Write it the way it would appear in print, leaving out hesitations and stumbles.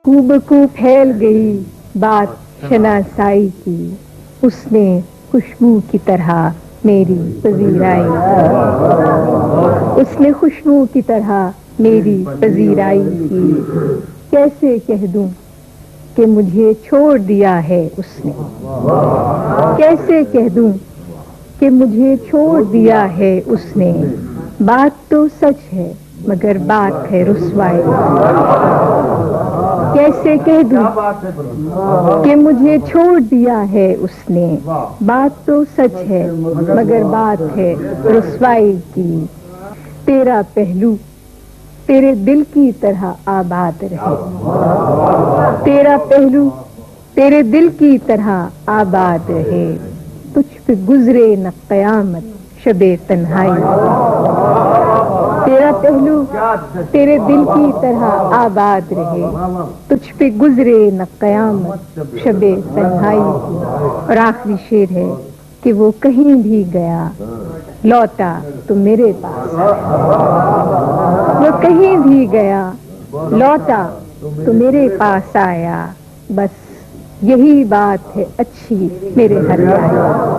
خوبکو پھیل گئی بات شناسائی کی، اس نے خوشبو کی طرح میری پذیرائی کی، اس نے خوشبو کی طرح میری پذیرائی کی۔ کیسے کہہ دوں کہ مجھے چھوڑ دیا ہے اس نے، کیسے کہہ دوں کہ مجھے چھوڑ دیا ہے اس نے۔ بات تو سچ ہے مگر بات ہے رسوائی، کیسے کہہ دوں کہ مجھے چھوڑ دیا ہے اس نے۔ بات تو سچ ہے مگر بات ہے رسوائی کی۔ تیرا پہلو تیرے دل کی طرح آباد رہے، تیرا پہلو تیرے دل کی طرح آباد رہے۔ تجھ پہ گزرے نہ قیامت شب تنہائی، تیرا پہلو تیرے دل کی طرح آباد رہے۔ تجھ پہ گزرے نہ قیامت شب تنہائی۔ اور آخری شعر ہے کہ وہ کہیں بھی گیا لوٹا تو میرے پاس آیا، وہ کہیں بھی گیا لوٹا تو میرے پاس آیا۔ بس یہی بات ہے اچھی میرے ہر آیا۔